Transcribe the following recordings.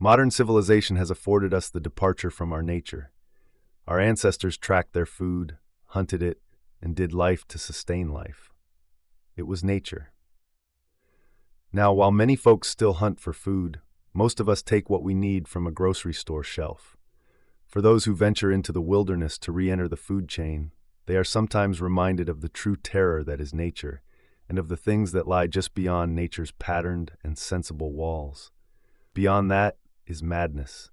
Modern civilization has afforded us the departure from our nature. Our ancestors tracked their food, hunted it, and did life to sustain life. It was nature. Now, while many folks still hunt for food, most of us take what we need from a grocery store shelf. For those who venture into the wilderness to re-enter the food chain, they are sometimes reminded of the true terror that is nature, and of the things that lie just beyond nature's patterned and sensible walls. Beyond that is madness.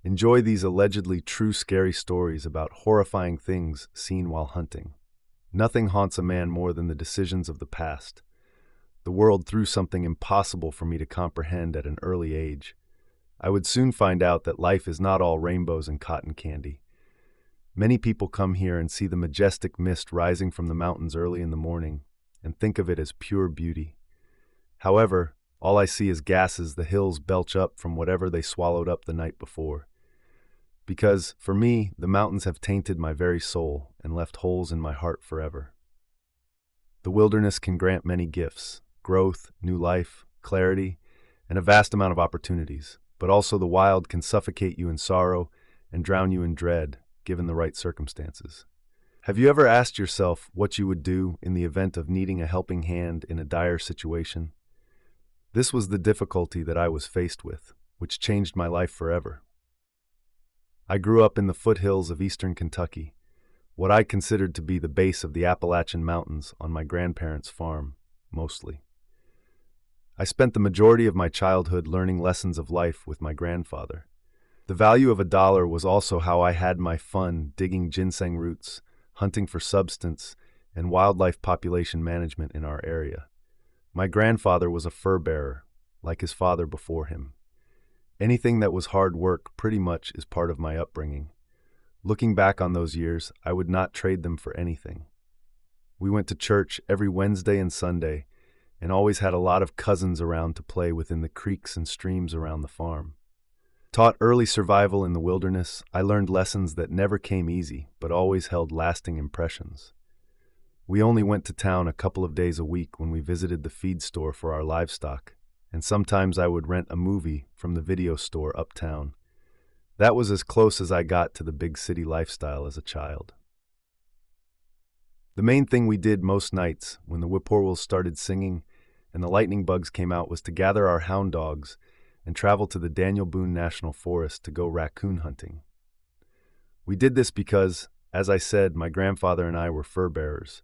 Enjoy these allegedly true scary stories about horrifying things seen while hunting. Nothing haunts a man more than the decisions of the past. The world threw something impossible for me to comprehend at an early age. I would soon find out that life is not all rainbows and cotton candy. Many people come here and see the majestic mist rising from the mountains early in the morning and think of it as pure beauty. However, all I see is gases the hills belch up from whatever they swallowed up the night before. Because, for me, the mountains have tainted my very soul and left holes in my heart forever. The wilderness can grant many gifts: growth, new life, clarity, and a vast amount of opportunities. But also the wild can suffocate you in sorrow and drown you in dread, given the right circumstances. Have you ever asked yourself what you would do in the event of needing a helping hand in a dire situation? This was the difficulty that I was faced with, which changed my life forever. I grew up in the foothills of eastern Kentucky, what I considered to be the base of the Appalachian Mountains on my grandparents' farm, mostly. I spent the majority of my childhood learning lessons of life with my grandfather. The value of $1 was also how I had my fun digging ginseng roots, hunting for substance, and wildlife population management in our area. My grandfather was a fur bearer, like his father before him. Anything that was hard work pretty much is part of my upbringing. Looking back on those years, I would not trade them for anything. We went to church every Wednesday and Sunday, and always had a lot of cousins around to play within the creeks and streams around the farm. Taught early survival in the wilderness, I learned lessons that never came easy, but always held lasting impressions. We only went to town a couple of days a week when we visited the feed store for our livestock, and sometimes I would rent a movie from the video store uptown. That was as close as I got to the big city lifestyle as a child. The main thing we did most nights, when the whippoorwills started singing and the lightning bugs came out, was to gather our hound dogs and travel to the Daniel Boone National Forest to go raccoon hunting. We did this because, as I said, my grandfather and I were fur bearers.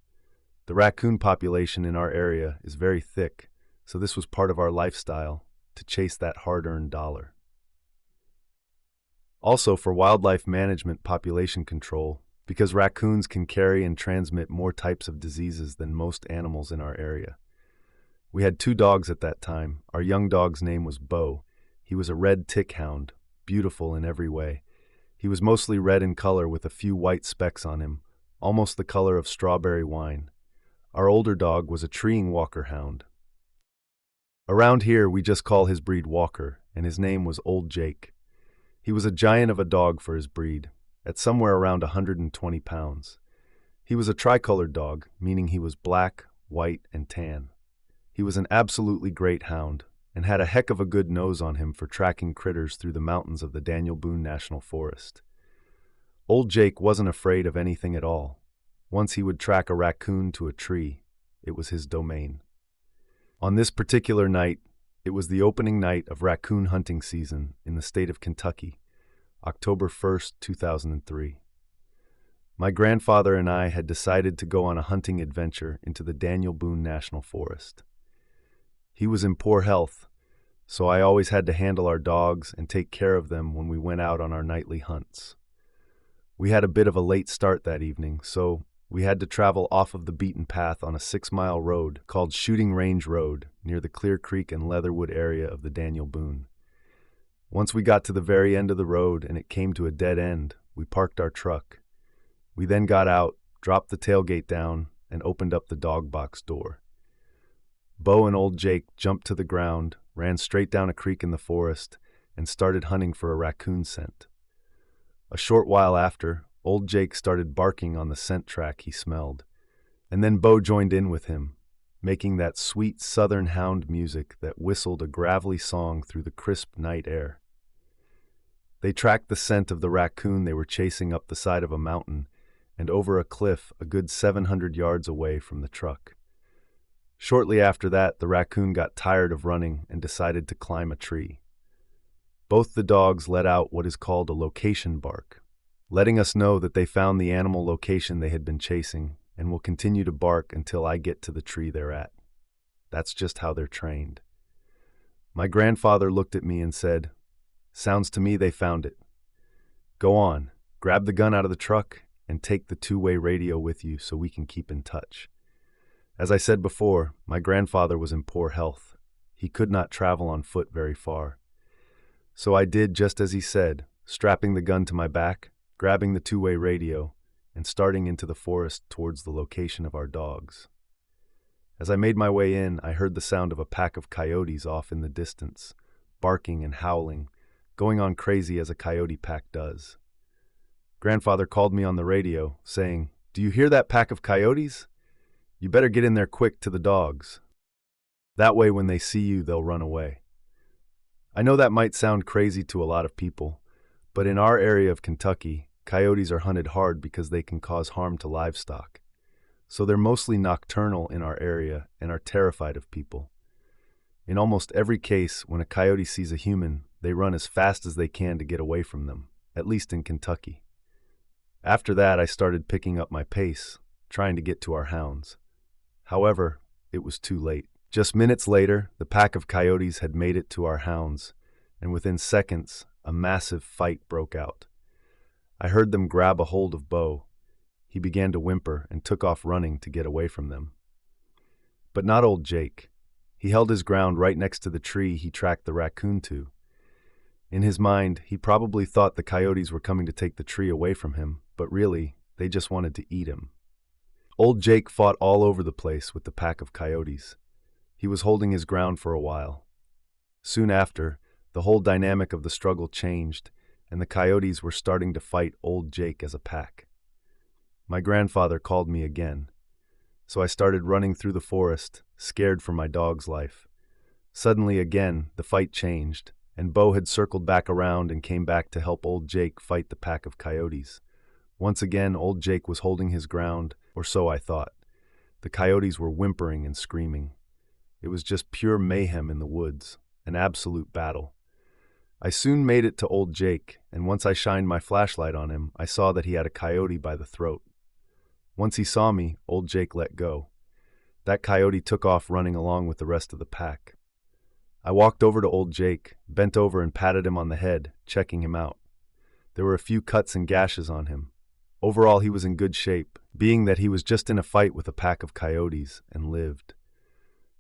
The raccoon population in our area is very thick, so this was part of our lifestyle, to chase that hard-earned dollar. Also, for wildlife management population control, because raccoons can carry and transmit more types of diseases than most animals in our area. We had 2 dogs at that time. Our young dog's name was Bo. He was a red tick hound, beautiful in every way. He was mostly red in color with a few white specks on him, almost the color of strawberry wine. Our older dog was a treeing walker hound. Around here, we just call his breed Walker, and his name was Old Jake. He was a giant of a dog for his breed, at somewhere around 120 pounds. He was a tricolored dog, meaning he was black, white, and tan. He was an absolutely great hound, and had a heck of a good nose on him for tracking critters through the mountains of the Daniel Boone National Forest. Old Jake wasn't afraid of anything at all. Once he would track a raccoon to a tree, it was his domain. On this particular night, it was the opening night of raccoon hunting season in the state of Kentucky, October 1st, 2003. My grandfather and I had decided to go on a hunting adventure into the Daniel Boone National Forest. He was in poor health, so I always had to handle our dogs and take care of them when we went out on our nightly hunts. We had a bit of a late start that evening, so we had to travel off of the beaten path on a 6-mile road called Shooting Range Road near the Clear Creek and Leatherwood area of the Daniel Boone. Once we got to the very end of the road and it came to a dead end, we parked our truck. We then got out, dropped the tailgate down, and opened up the dog box door. Bo and Old Jake jumped to the ground, ran straight down a creek in the forest, and started hunting for a raccoon scent. A short while after, Old Jake started barking on the scent track he smelled, and then Bo joined in with him, making that sweet southern hound music that whistled a gravelly song through the crisp night air. They tracked the scent of the raccoon they were chasing up the side of a mountain and over a cliff a good 700 yards away from the truck. Shortly after that, the raccoon got tired of running and decided to climb a tree. Both the dogs let out what is called a location bark, letting us know that they found the animal location they had been chasing and will continue to bark until I get to the tree they're at. That's just how they're trained. My grandfather looked at me and said, "Sounds to me they found it. Go on, grab the gun out of the truck and take the two-way radio with you so we can keep in touch." As I said before, my grandfather was in poor health. He could not travel on foot very far. So I did just as he said, strapping the gun to my back, grabbing the two-way radio, and starting into the forest towards the location of our dogs. As I made my way in, I heard the sound of a pack of coyotes off in the distance, barking and howling, going on crazy as a coyote pack does. Grandfather called me on the radio, saying, "Do you hear that pack of coyotes? You better get in there quick to the dogs. That way when they see you, they'll run away." I know that might sound crazy to a lot of people, but in our area of Kentucky, coyotes are hunted hard because they can cause harm to livestock. So they're mostly nocturnal in our area and are terrified of people. In almost every case, when a coyote sees a human, they run as fast as they can to get away from them, at least in Kentucky. After that, I started picking up my pace, trying to get to our hounds. However, it was too late. Just minutes later, the pack of coyotes had made it to our hounds, and within seconds, a massive fight broke out. I heard them grab a hold of Bo. He began to whimper and took off running to get away from them. But not old Jake. He held his ground right next to the tree he tracked the raccoon to. In his mind, he probably thought the coyotes were coming to take the tree away from him, but really, they just wanted to eat him. Old Jake fought all over the place with the pack of coyotes. He was holding his ground for a while. Soon after, the whole dynamic of the struggle changed, and the coyotes were starting to fight old Jake as a pack. My grandfather called me again, so I started running through the forest, scared for my dog's life. Suddenly again, the fight changed, and Bo had circled back around and came back to help old Jake fight the pack of coyotes. Once again, old Jake was holding his ground, or so I thought. The coyotes were whimpering and screaming. It was just pure mayhem in the woods, an absolute battle. I soon made it to old Jake, and once I shined my flashlight on him, I saw that he had a coyote by the throat. Once he saw me, old Jake let go. That coyote took off running along with the rest of the pack. I walked over to old Jake, bent over and patted him on the head, checking him out. There were a few cuts and gashes on him. Overall, he was in good shape, being that he was just in a fight with a pack of coyotes and lived.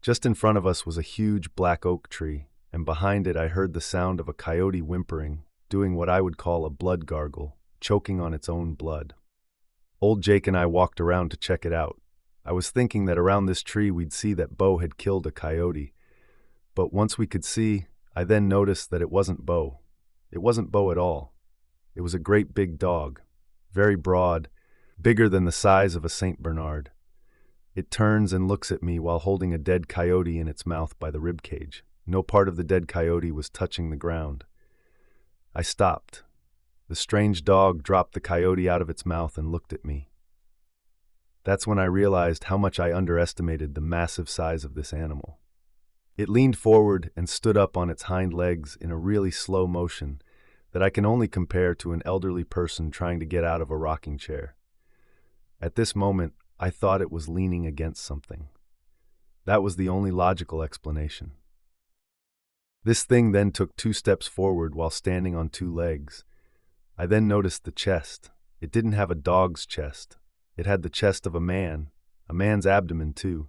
Just in front of us was a huge black oak tree, and behind it I heard the sound of a coyote whimpering, doing what I would call a blood gargle, choking on its own blood. Old Jake and I walked around to check it out. I was thinking that around this tree we'd see that Bo had killed a coyote. But once we could see, I then noticed that it wasn't Bo. It wasn't Bo at all. It was a great big dog, very broad, bigger than the size of a Saint Bernard. It turns and looks at me while holding a dead coyote in its mouth by the ribcage. No part of the dead coyote was touching the ground. I stopped. The strange dog dropped the coyote out of its mouth and looked at me. That's when I realized how much I underestimated the massive size of this animal. It leaned forward and stood up on its hind legs in a really slow motion that I can only compare to an elderly person trying to get out of a rocking chair. At this moment, I thought it was leaning against something. That was the only logical explanation. This thing then took 2 steps forward while standing on 2 legs. I then noticed the chest. It didn't have a dog's chest. It had the chest of a man's abdomen too.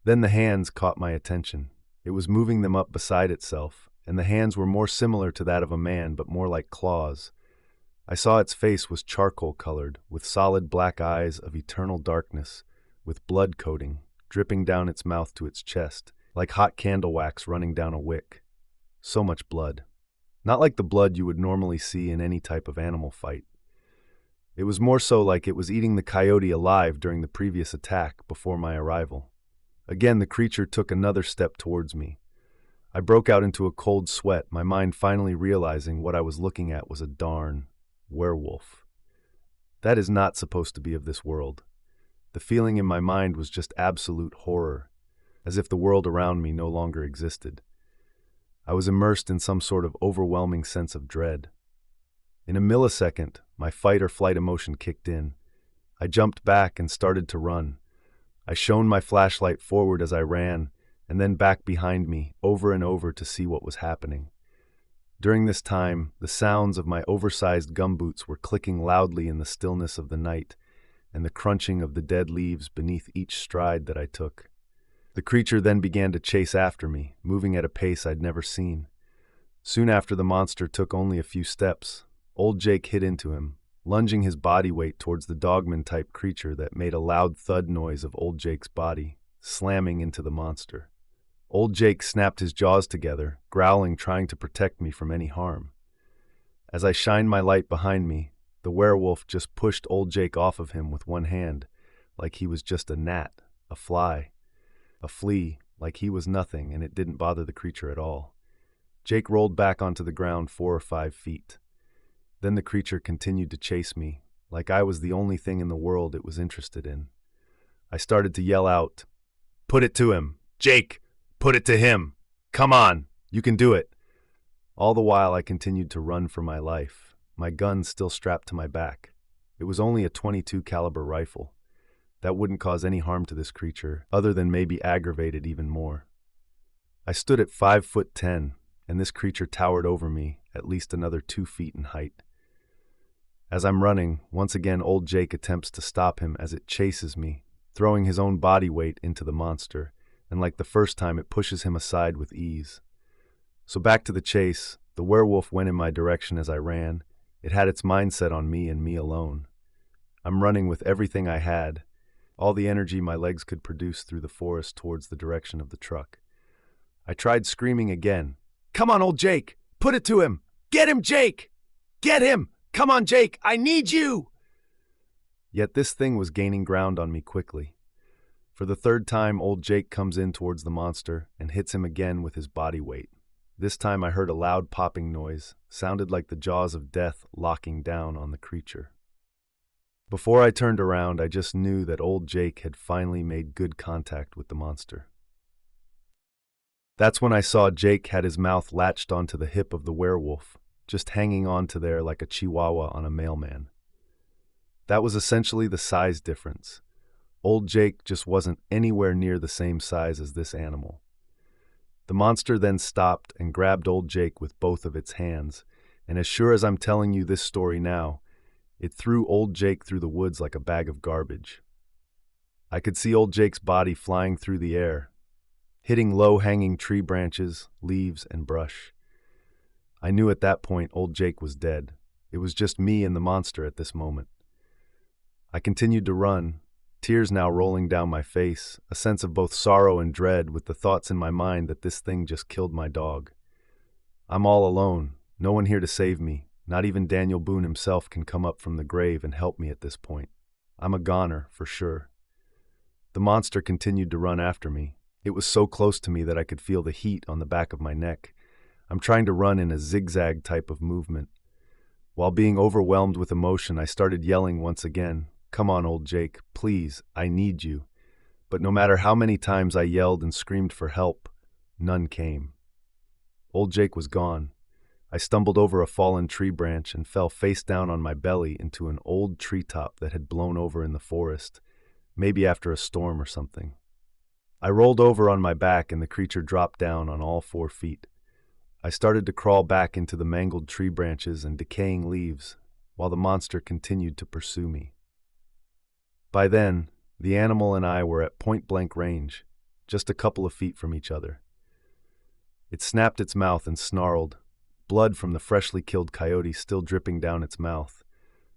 Then the hands caught my attention. It was moving them up beside itself, and the hands were more similar to that of a man but more like claws. I saw its face was charcoal-colored, with solid black eyes of eternal darkness, with blood coating, dripping down its mouth to its chest, like hot candle wax running down a wick. So much blood. Not like the blood you would normally see in any type of animal fight. It was more so like it was eating the coyote alive during the previous attack before my arrival. Again, the creature took another step towards me. I broke out into a cold sweat, my mind finally realizing what I was looking at was a darn werewolf. That is not supposed to be of this world. The feeling in my mind was just absolute horror, as if the world around me no longer existed. I was immersed in some sort of overwhelming sense of dread. In a millisecond, my fight or flight emotion kicked in. I jumped back and started to run. I shone my flashlight forward as I ran, and then back behind me, over and over to see what was happening. During this time, the sounds of my oversized gumboots were clicking loudly in the stillness of the night, and the crunching of the dead leaves beneath each stride that I took. The creature then began to chase after me, moving at a pace I'd never seen. Soon after the monster took only a few steps, old Jake hit into him, lunging his body weight towards the dogman-type creature that made a loud thud noise of old Jake's body, slamming into the monster. Old Jake snapped his jaws together, growling, trying to protect me from any harm. As I shined my light behind me, the werewolf just pushed old Jake off of him with one hand, like he was just a gnat, a fly, a flea, like he was nothing and it didn't bother the creature at all. Jake rolled back onto the ground 4 or 5 feet. Then the creature continued to chase me, like I was the only thing in the world it was interested in. I started to yell out, "Put it to him! Jake! Put it to him! Come on! You can do it!" All the while I continued to run for my life, my gun still strapped to my back. It was only a .22 caliber rifle. That wouldn't cause any harm to this creature, other than maybe aggravate it even more. I stood at 5'10", and this creature towered over me, at least another 2 feet in height. As I'm running, once again old Jake attempts to stop him as it chases me, throwing his own body weight into the monster, and like the first time it pushes him aside with ease. So back to the chase, the werewolf went in my direction as I ran. It had its mindset on me and me alone. I'm running with everything I had, all the energy my legs could produce through the forest towards the direction of the truck. I tried screaming again. "Come on, old Jake! Put it to him! Get him, Jake! Get him! Come on, Jake! I need you!" Yet this thing was gaining ground on me quickly. For the third time, old Jake comes in towards the monster and hits him again with his body weight. This time I heard a loud popping noise, sounded like the jaws of death locking down on the creature. Before I turned around, I just knew that old Jake had finally made good contact with the monster. That's when I saw Jake had his mouth latched onto the hip of the werewolf, just hanging on to there like a chihuahua on a mailman. That was essentially the size difference. Old Jake just wasn't anywhere near the same size as this animal. The monster then stopped and grabbed old Jake with both of its hands, and as sure as I'm telling you this story now, it threw old Jake through the woods like a bag of garbage. I could see old Jake's body flying through the air, hitting low-hanging tree branches, leaves, and brush. I knew at that point old Jake was dead. It was just me and the monster at this moment. I continued to run, tears now rolling down my face, a sense of both sorrow and dread with the thoughts in my mind that this thing just killed my dog. I'm all alone, no one here to save me. Not even Daniel Boone himself can come up from the grave and help me at this point. I'm a goner, for sure. The monster continued to run after me. It was so close to me that I could feel the heat on the back of my neck. I'm trying to run in a zigzag type of movement. While being overwhelmed with emotion, I started yelling once again, "Come on, old Jake, please, I need you." But no matter how many times I yelled and screamed for help, none came. Old Jake was gone. I stumbled over a fallen tree branch and fell face down on my belly into an old treetop that had blown over in the forest, maybe after a storm or something. I rolled over on my back and the creature dropped down on all 4 feet. I started to crawl back into the mangled tree branches and decaying leaves, while the monster continued to pursue me. By then, the animal and I were at point-blank range, just a couple of feet from each other. It snapped its mouth and snarled, blood from the freshly killed coyote still dripping down its mouth,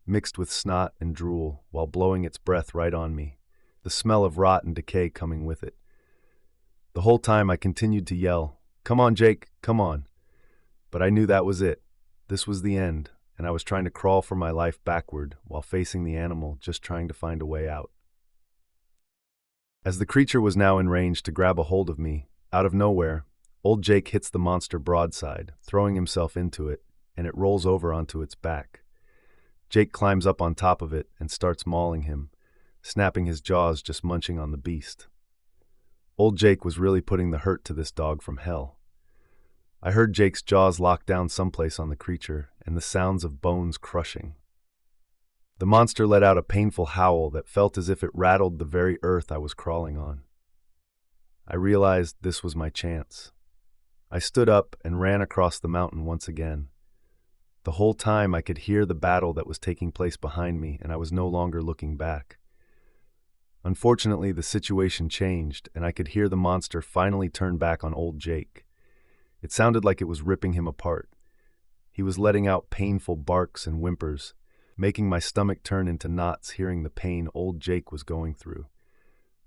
mixed with snot and drool while blowing its breath right on me, the smell of rot and decay coming with it. The whole time I continued to yell, "Come on, Jake, come on." But I knew that was it. This was the end, and I was trying to crawl for my life backward while facing the animal, just trying to find a way out. As the creature was now in range to grab a hold of me, out of nowhere, Old Jake hits the monster broadside, throwing himself into it, and it rolls over onto its back. Jake climbs up on top of it and starts mauling him, snapping his jaws just munching on the beast. Old Jake was really putting the hurt to this dog from hell. I heard Jake's jaws lock down someplace on the creature and the sounds of bones crushing. The monster let out a painful howl that felt as if it rattled the very earth I was crawling on. I realized this was my chance. I stood up and ran across the mountain once again. The whole time I could hear the battle that was taking place behind me, and I was no longer looking back. Unfortunately, the situation changed, and I could hear the monster finally turn back on old Jake. It sounded like it was ripping him apart. He was letting out painful barks and whimpers, making my stomach turn into knots hearing the pain old Jake was going through.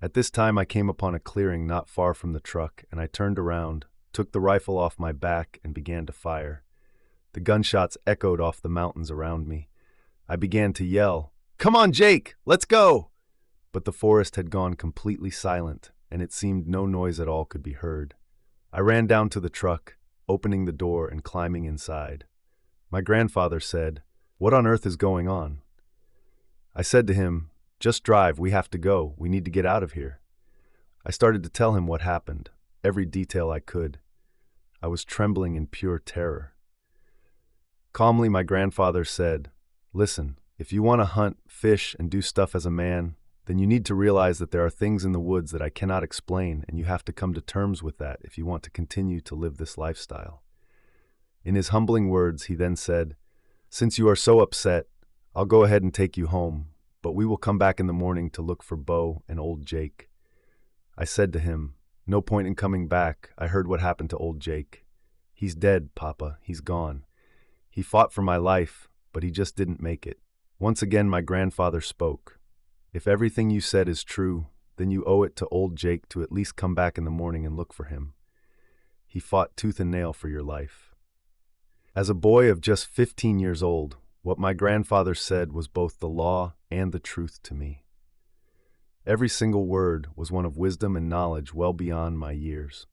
At this time, I came upon a clearing not far from the truck, and I turned around, took the rifle off my back, and began to fire. The gunshots echoed off the mountains around me. I began to yell, "Come on, Jake, let's go!" But the forest had gone completely silent, and it seemed no noise at all could be heard. I ran down to the truck, opening the door and climbing inside. My grandfather said, "What on earth is going on?" I said to him, "Just drive, we have to go, we need to get out of here." I started to tell him what happened, every detail I could. I was trembling in pure terror. Calmly, my grandfather said, "Listen, if you want to hunt, fish, and do stuff as a man, then you need to realize that there are things in the woods that I cannot explain, and you have to come to terms with that if you want to continue to live this lifestyle." In his humbling words, he then said, "Since you are so upset, I'll go ahead and take you home, but we will come back in the morning to look for Bo and old Jake." I said to him, "No point in coming back. I heard what happened to old Jake. He's dead, Papa. He's gone. He fought for my life, but he just didn't make it." Once again, my grandfather spoke. "If everything you said is true, then you owe it to old Jake to at least come back in the morning and look for him. He fought tooth and nail for your life." As a boy of just 15 years old, what my grandfather said was both the law and the truth to me. Every single word was one of wisdom and knowledge well beyond my years.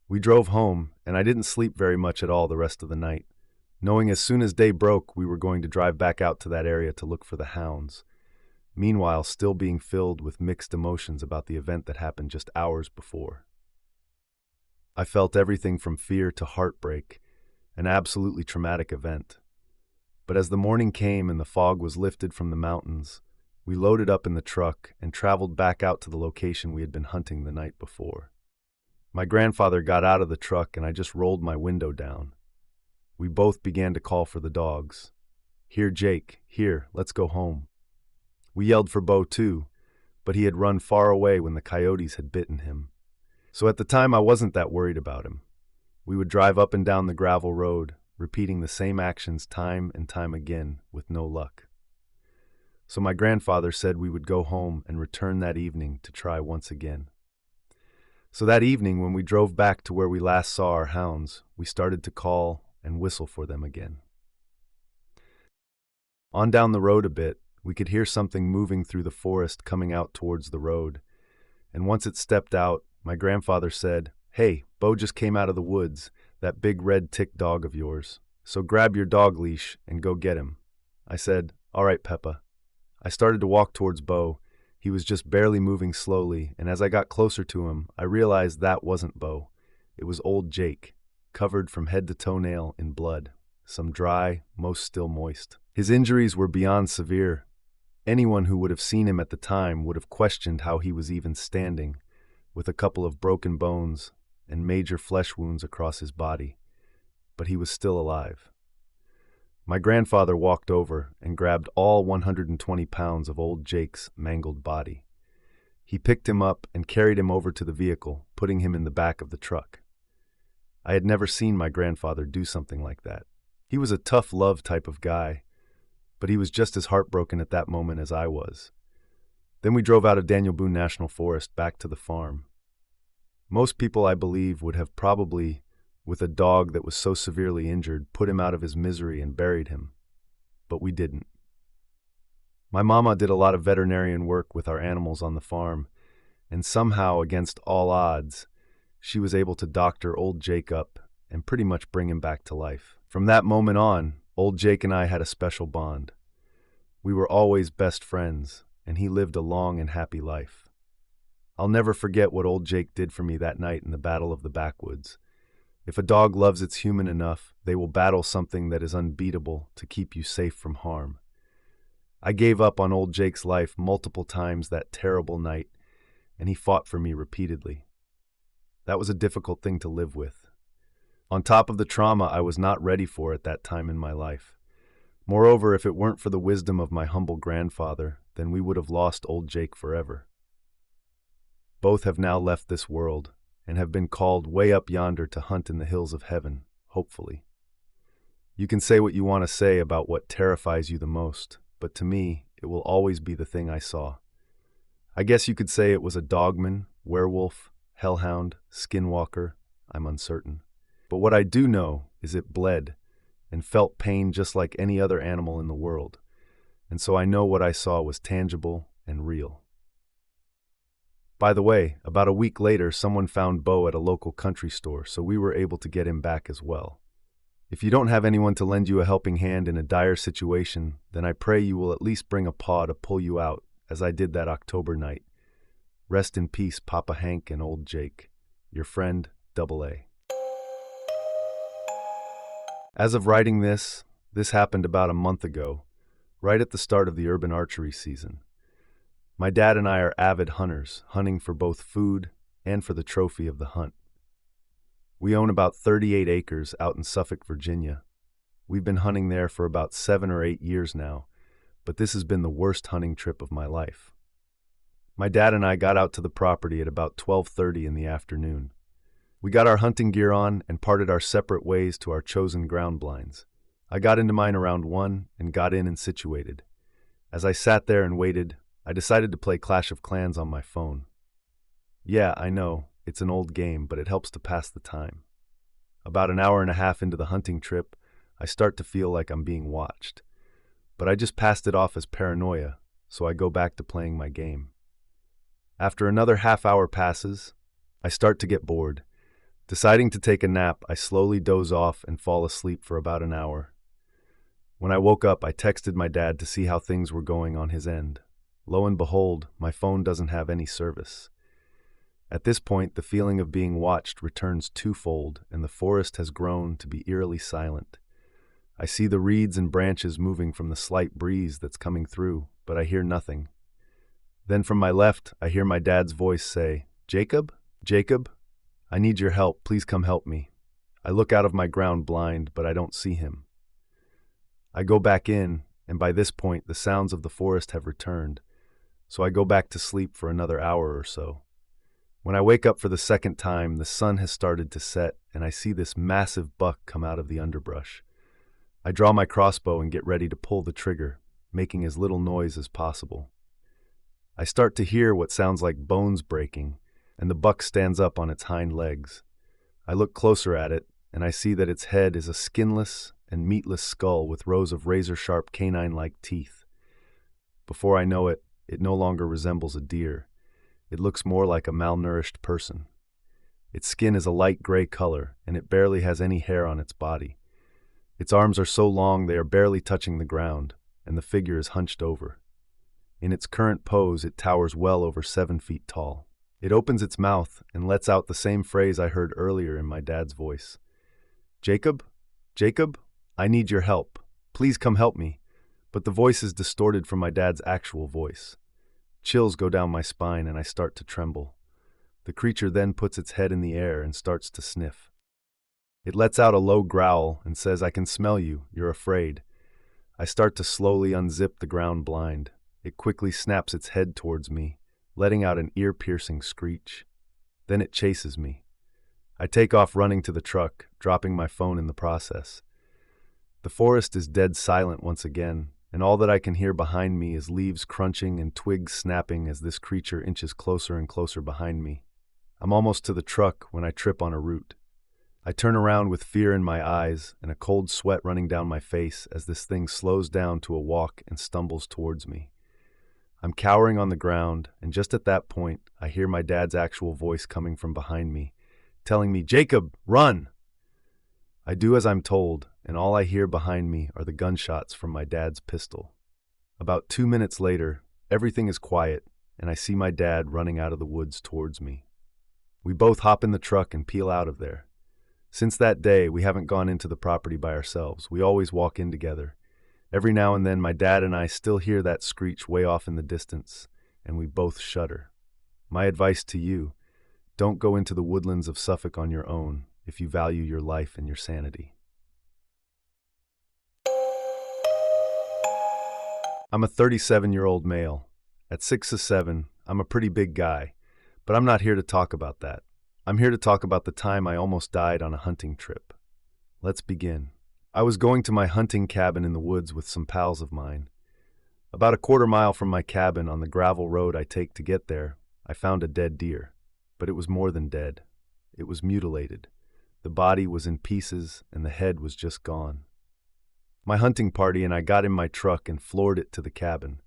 We drove home, and I didn't sleep very much at all the rest of the night, knowing as soon as day broke we were going to drive back out to that area to look for the hounds, meanwhile still being filled with mixed emotions about the event that happened just hours before. I felt everything from fear to heartbreak, an absolutely traumatic event. But as the morning came and the fog was lifted from the mountains, we loaded up in the truck and traveled back out to the location we had been hunting the night before. My grandfather got out of the truck and I just rolled my window down. We both began to call for the dogs. "Here, Jake, here, let's go home." We yelled for Bo too, but he had run far away when the coyotes had bitten him. So at the time I wasn't that worried about him. We would drive up and down the gravel road, repeating the same actions time and time again with no luck. So my grandfather said we would go home and return that evening to try once again. So that evening, when we drove back to where we last saw our hounds, we started to call and whistle for them again. On down the road a bit, we could hear something moving through the forest coming out towards the road, and once it stepped out, my grandfather said, "Hey, Bo just came out of the woods, that big red tick dog of yours, so grab your dog leash and go get him." I said, "All right, Peppa." I started to walk towards Bo. He was just barely moving slowly, and as I got closer to him, I realized that wasn't Bo. It was old Jake, covered from head to toenail in blood, some dry, most still moist. His injuries were beyond severe. Anyone who would have seen him at the time would have questioned how he was even standing, with a couple of broken bones and major flesh wounds across his body. But he was still alive. My grandfather walked over and grabbed all 120 pounds of old Jake's mangled body. He picked him up and carried him over to the vehicle, putting him in the back of the truck. I had never seen my grandfather do something like that. He was a tough love type of guy, but he was just as heartbroken at that moment as I was. Then we drove out of Daniel Boone National Forest back to the farm. Most people, I believe, would have probably, with a dog that was so severely injured, put him out of his misery and buried him. But we didn't. My mama did a lot of veterinarian work with our animals on the farm, and somehow, against all odds, she was able to doctor old Jake up and pretty much bring him back to life. From that moment on, old Jake and I had a special bond. We were always best friends, and he lived a long and happy life. I'll never forget what old Jake did for me that night in the Battle of the Backwoods. If a dog loves its human enough, they will battle something that is unbeatable to keep you safe from harm. I gave up on old Jake's life multiple times that terrible night, and he fought for me repeatedly. That was a difficult thing to live with. On top of the trauma I was not ready for at that time in my life. Moreover, if it weren't for the wisdom of my humble grandfather, then we would have lost old Jake forever. Both have now left this world, and have been called way up yonder to hunt in the hills of heaven, hopefully. You can say what you want to say about what terrifies you the most, but to me, it will always be the thing I saw. I guess you could say it was a dogman, werewolf, hellhound, skinwalker. I'm uncertain. But what I do know is it bled and felt pain just like any other animal in the world, and so I know what I saw was tangible and real. By the way, about a week later, someone found Bo at a local country store, so we were able to get him back as well. If you don't have anyone to lend you a helping hand in a dire situation, then I pray you will at least bring a paw to pull you out, as I did that October night. Rest in peace, Papa Hank and old Jake. Your friend, AA. As of writing this happened about a month ago, right at the start of the urban archery season. My dad and I are avid hunters, hunting for both food and for the trophy of the hunt. We own about 38 acres out in Suffolk, Virginia. We've been hunting there for about 7 or 8 years now, but this has been the worst hunting trip of my life. My dad and I got out to the property at about 12:30 in the afternoon. We got our hunting gear on and parted our separate ways to our chosen ground blinds. I got into mine around 1 and got in and situated. As I sat there and waited, I decided to play Clash of Clans on my phone. Yeah, I know, it's an old game, but it helps to pass the time. About an hour and a half into the hunting trip, I start to feel like I'm being watched. But I just passed it off as paranoia, so I go back to playing my game. After another half hour passes, I start to get bored. Deciding to take a nap, I slowly doze off and fall asleep for about an hour. When I woke up, I texted my dad to see how things were going on his end. Lo and behold, my phone doesn't have any service. At this point, the feeling of being watched returns twofold, and the forest has grown to be eerily silent. I see the reeds and branches moving from the slight breeze that's coming through, but I hear nothing. Then from my left, I hear my dad's voice say, "Jacob? Jacob? I need your help. Please come help me." I look out of my ground blind, but I don't see him. I go back in, and by this point, the sounds of the forest have returned, so I go back to sleep for another hour or so. When I wake up for the second time, the sun has started to set, and I see this massive buck come out of the underbrush. I draw my crossbow and get ready to pull the trigger, making as little noise as possible. I start to hear what sounds like bones breaking, and the buck stands up on its hind legs. I look closer at it, and I see that its head is a skinless and meatless skull with rows of razor-sharp canine-like teeth. Before I know it, it no longer resembles a deer. It looks more like a malnourished person. Its skin is a light gray color, and it barely has any hair on its body. Its arms are so long they are barely touching the ground, and the figure is hunched over. In its current pose, it towers well over 7 feet tall. It opens its mouth and lets out the same phrase I heard earlier in my dad's voice. "Jacob? Jacob? I need your help. Please come help me." But the voice is distorted from my dad's actual voice. Chills go down my spine and I start to tremble. The creature then puts its head in the air and starts to sniff. It lets out a low growl and says, "I can smell you. You're afraid." I start to slowly unzip the ground blind. It quickly snaps its head towards me, letting out an ear-piercing screech. Then it chases me. I take off running to the truck, dropping my phone in the process. The forest is dead silent once again, and all that I can hear behind me is leaves crunching and twigs snapping as this creature inches closer and closer behind me. I'm almost to the truck when I trip on a root. I turn around with fear in my eyes and a cold sweat running down my face as this thing slows down to a walk and stumbles towards me. I'm cowering on the ground, and just at that point, I hear my dad's actual voice coming from behind me, telling me, "Jacob, run!" I do as I'm told, and all I hear behind me are the gunshots from my dad's pistol. About 2 minutes later, everything is quiet, and I see my dad running out of the woods towards me. We both hop in the truck and peel out of there. Since that day, we haven't gone into the property by ourselves. We always walk in together. Every now and then, my dad and I still hear that screech way off in the distance, and we both shudder. My advice to you: don't go into the woodlands of Suffolk on your own if you value your life and your sanity. I'm a 37-year-old male. At 6'7", I'm a pretty big guy, but I'm not here to talk about that. I'm here to talk about the time I almost died on a hunting trip. Let's begin. I was going to my hunting cabin in the woods with some pals of mine. About a quarter mile from my cabin on the gravel road I take to get there, I found a dead deer. But it was more than dead. It was mutilated. The body was in pieces and the head was just gone. My hunting party and I got in my truck and floored it to the cabin.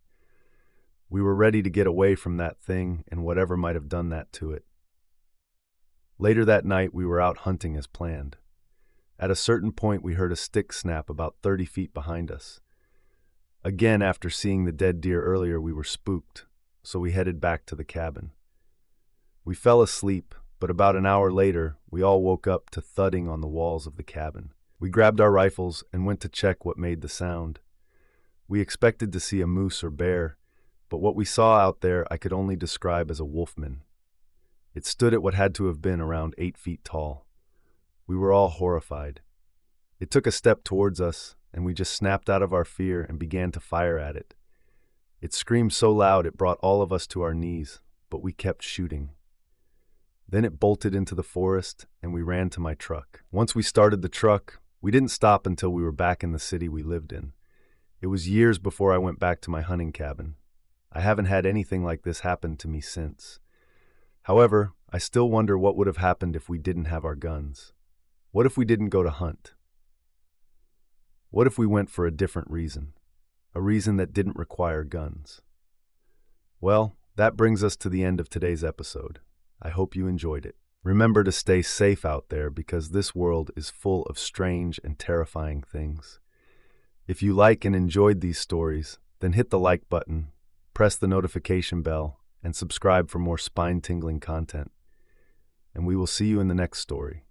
We were ready to get away from that thing and whatever might have done that to it. Later that night, we were out hunting as planned. At a certain point, we heard a stick snap about 30 feet behind us. Again, after seeing the dead deer earlier, we were spooked, so we headed back to the cabin. We fell asleep, but about an hour later, we all woke up to thudding on the walls of the cabin. We grabbed our rifles and went to check what made the sound. We expected to see a moose or bear, but what we saw out there I could only describe as a wolfman. It stood at what had to have been around 8 feet tall. We were all horrified. It took a step towards us, and we just snapped out of our fear and began to fire at it. It screamed so loud it brought all of us to our knees, but we kept shooting. Then it bolted into the forest, and we ran to my truck. Once we started the truck, we didn't stop until we were back in the city we lived in. It was years before I went back to my hunting cabin. I haven't had anything like this happen to me since. However, I still wonder what would have happened if we didn't have our guns. What if we didn't go to hunt? What if we went for a different reason? A reason that didn't require guns? Well, that brings us to the end of today's episode. I hope you enjoyed it. Remember to stay safe out there because this world is full of strange and terrifying things. If you like and enjoyed these stories, then hit the like button, press the notification bell, and subscribe for more spine-tingling content. And we will see you in the next story.